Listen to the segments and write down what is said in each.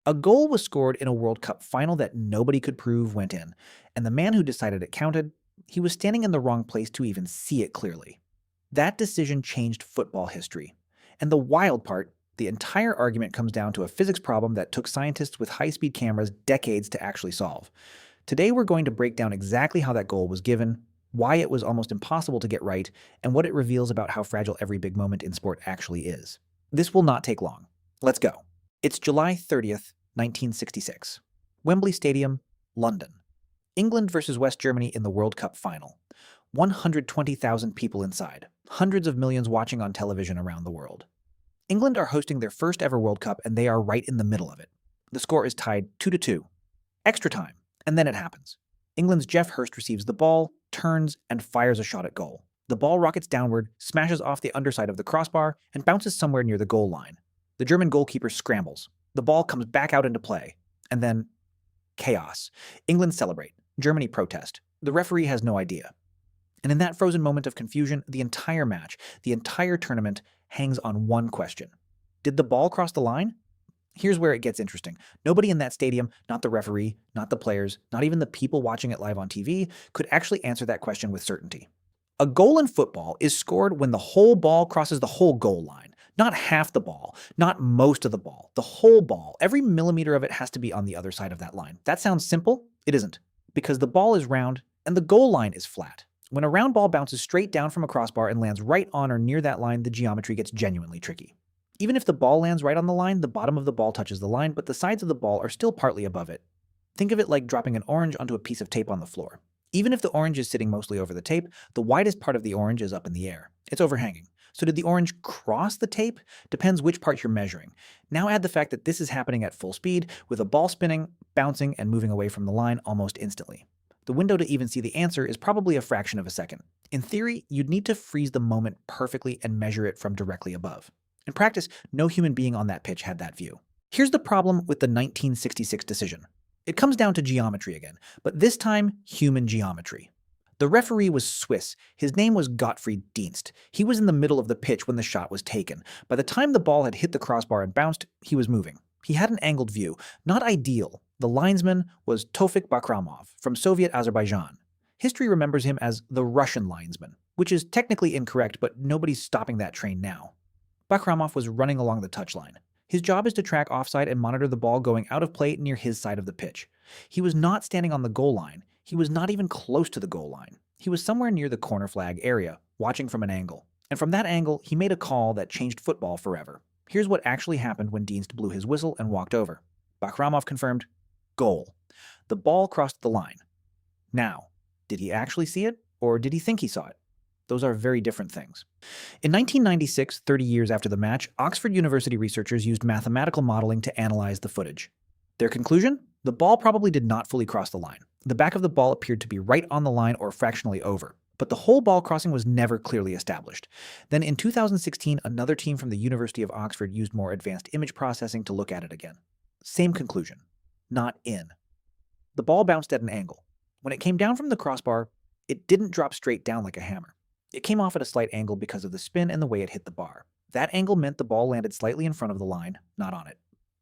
A goal was scored in a World Cup final that nobody could prove went in, and the man who decided it counted, he was standing in the wrong place to even see it clearly. That decision changed football history. And the wild part, the entire argument comes down to a physics problem that took scientists with high-speed cameras decades to actually solve. Today we're going to break down exactly how that goal was given, why it was almost impossible to get right, and what it reveals about how fragile every big moment in sport actually is. This will not take long. Let's go. It's July 30th, 1966. Wembley Stadium, London. England versus West Germany in the World Cup Final. 120,000 people inside, hundreds of millions watching on television around the world. England are hosting their first ever World Cup and they are right in the middle of it. The score is tied 2-2. Extra time, and then it happens. England's Geoff Hurst receives the ball, turns, and fires a shot at goal. The ball rockets downward, smashes off the underside of the crossbar, and bounces somewhere near the goal line. The German goalkeeper scrambles. The ball comes back out into play. And then, chaos. England celebrate. Germany protest. The referee has no idea. And in that frozen moment of confusion, the entire match, the entire tournament, hangs on one question. Did the ball cross the line? Here's where it gets interesting. Nobody in that stadium, not the referee, not the players, not even the people watching it live on TV, could actually answer that question with certainty. A goal in football is scored when the whole ball crosses the whole goal line. Not half the ball, not most of the ball, the whole ball. Every millimeter of it has to be on the other side of that line. That sounds simple? It isn't, because the ball is round and the goal line is flat. When a round ball bounces straight down from a crossbar and lands right on or near that line, the geometry gets genuinely tricky. Even if the ball lands right on the line, the bottom of the ball touches the line, but the sides of the ball are still partly above it. Think of it like dropping an orange onto a piece of tape on the floor. Even if the orange is sitting mostly over the tape, the widest part of the orange is up in the air. It's overhanging. So did the orange cross the tape? Depends which part you're measuring. Now add the fact that this is happening at full speed, with a ball spinning, bouncing, and moving away from the line almost instantly. The window to even see the answer is probably a fraction of a second. In theory, you'd need to freeze the moment perfectly and measure it from directly above. In practice, no human being on that pitch had that view. Here's the problem with the 1966 decision. It comes down to geometry again, but this time, human geometry. The referee was Swiss. His name was Gottfried Dienst. He was in the middle of the pitch when the shot was taken. By the time the ball had hit the crossbar and bounced, he was moving. He had an angled view. Not ideal. The linesman was Tofik Bakramov from Soviet Azerbaijan. History remembers him as the Russian linesman, which is technically incorrect, but nobody's stopping that train now. Bakramov was running along the touchline. His job is to track offside and monitor the ball going out of play near his side of the pitch. He was not standing on the goal line. He was not even close to the goal line. He was somewhere near the corner flag area, watching from an angle. And from that angle, he made a call that changed football forever. Here's what actually happened when Dienst blew his whistle and walked over. Bakramov confirmed, goal. The ball crossed the line. Now, did he actually see it, or did he think he saw it? Those are very different things. In 1996, 30 years after the match, Oxford University researchers used mathematical modeling to analyze the footage. Their conclusion? The ball probably did not fully cross the line. The back of the ball appeared to be right on the line or fractionally over, but the whole ball crossing was never clearly established. Then in 2016, another team from the University of Oxford used more advanced image processing to look at it again. Same conclusion. Not in. The ball bounced at an angle. When it came down from the crossbar, it didn't drop straight down like a hammer. It came off at a slight angle because of the spin and the way it hit the bar. That angle meant the ball landed slightly in front of the line, not on it.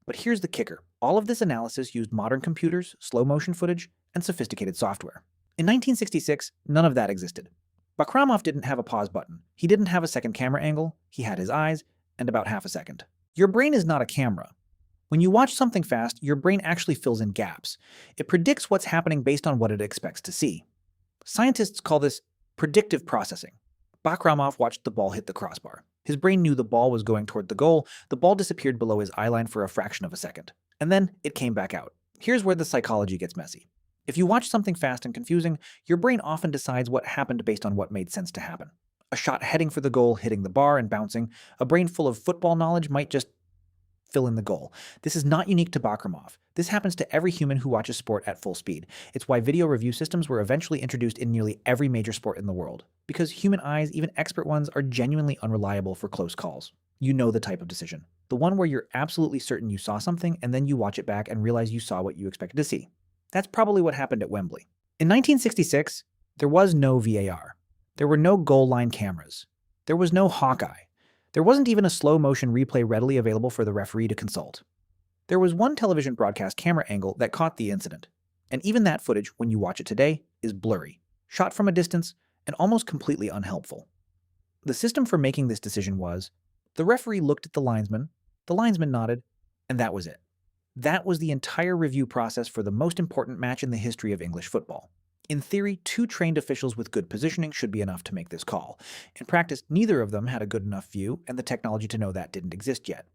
But here's the kicker. All of this analysis used modern computers, slow motion footage, and sophisticated software. In 1966, none of that existed. Bakramov didn't have a pause button. He didn't have a second camera angle. He had his eyes, and about half a second. Your brain is not a camera. When you watch something fast, your brain actually fills in gaps. It predicts what's happening based on what it expects to see. Scientists call this predictive processing. Bakramov watched the ball hit the crossbar. His brain knew the ball was going toward the goal. The ball disappeared below his eye line for a fraction of a second. And then it came back out. Here's where the psychology gets messy. If you watch something fast and confusing, your brain often decides what happened based on what made sense to happen. A shot heading for the goal, hitting the bar and bouncing. A brain full of football knowledge might just fill in the goal. This is not unique to Bakramov. This happens to every human who watches sport at full speed. It's why video review systems were eventually introduced in nearly every major sport in the world. Because human eyes, even expert ones, are genuinely unreliable for close calls. You know the type of decision. The one where you're absolutely certain you saw something and then you watch it back and realize you saw what you expected to see. That's probably what happened at Wembley. In 1966, there was no VAR. There were no goal line cameras. There was no Hawkeye. There wasn't even a slow motion replay readily available for the referee to consult. There was one television broadcast camera angle that caught the incident, and even that footage, when you watch it today, is blurry, shot from a distance, and almost completely unhelpful. The system for making this decision was, the referee looked at the linesman nodded, and that was it. That was the entire review process for the most important match in the history of English football. In theory, two trained officials with good positioning should be enough to make this call. In practice, neither of them had a good enough view and the technology to know that didn't exist yet.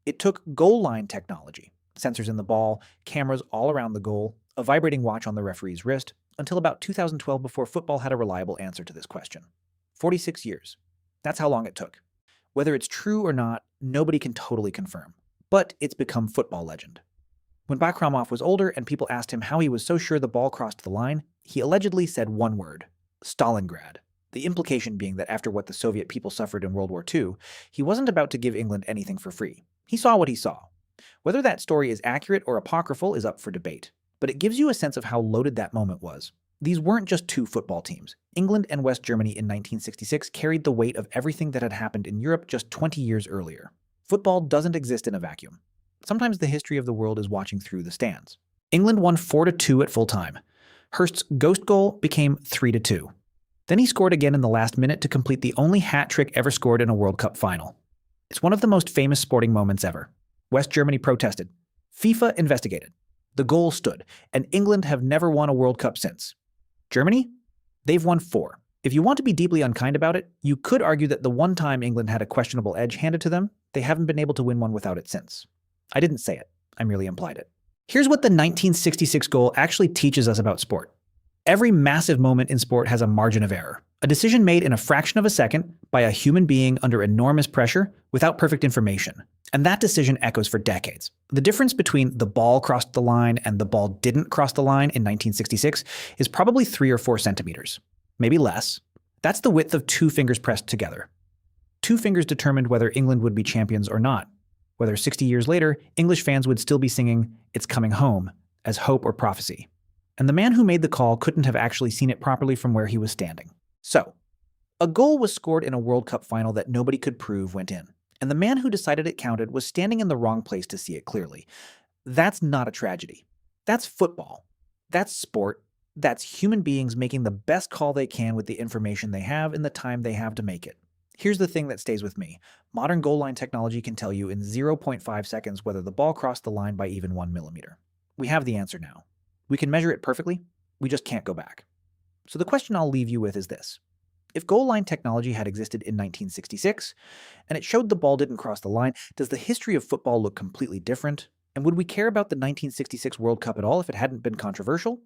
It took goal line technology, sensors in the ball, cameras all around the goal, a vibrating watch on the referee's wrist, until about 2012 before football had a reliable answer to this question. 46 years. That's how long it took. Whether it's true or not, nobody can totally confirm. But it's become football legend. When Bakromov was older and people asked him how he was so sure the ball crossed the line, he allegedly said one word: Stalingrad. The implication being that after what the Soviet people suffered in World War II, he wasn't about to give England anything for free. He saw what he saw. Whether that story is accurate or apocryphal is up for debate, but it gives you a sense of how loaded that moment was. These weren't just two football teams. England and West Germany in 1966 carried the weight of everything that had happened in Europe just 20 years earlier. Football doesn't exist in a vacuum. Sometimes the history of the world is watching through the stands. England won 4-2 at full time. Hurst's ghost goal became 3-2. Then he scored again in the last minute to complete the only hat trick ever scored in a World Cup final. It's one of the most famous sporting moments ever. West Germany protested. FIFA investigated. The goal stood, and England have never won a World Cup since. Germany? They've won 4. If you want to be deeply unkind about it, you could argue that the one time England had a questionable edge handed to them, they haven't been able to win one without it since. I didn't say it. I merely implied it. Here's what the 1966 goal actually teaches us about sport. Every massive moment in sport has a margin of error. A decision made in a fraction of a second by a human being under enormous pressure without perfect information. And that decision echoes for decades. The difference between the ball crossed the line and the ball didn't cross the line in 1966 is probably 3 or 4 centimeters. Maybe less. That's the width of 2 fingers pressed together. 2 fingers determined whether England would be champions or not. Whether 60 years later, English fans would still be singing "It's Coming Home" as hope or prophecy. And the man who made the call couldn't have actually seen it properly from where he was standing. So, a goal was scored in a World Cup final that nobody could prove went in. And the man who decided it counted was standing in the wrong place to see it clearly. That's not a tragedy. That's football. That's sport. That's human beings making the best call they can with the information they have and the time they have to make it. Here's the thing that stays with me. Modern goal line technology can tell you in 0.5 seconds whether the ball crossed the line by even 1 millimeter. We have the answer now. We can measure it perfectly. We just can't go back. So the question I'll leave you with is this. If goal line technology had existed in 1966, and it showed the ball didn't cross the line, does the history of football look completely different? And would we care about the 1966 World Cup at all if it hadn't been controversial?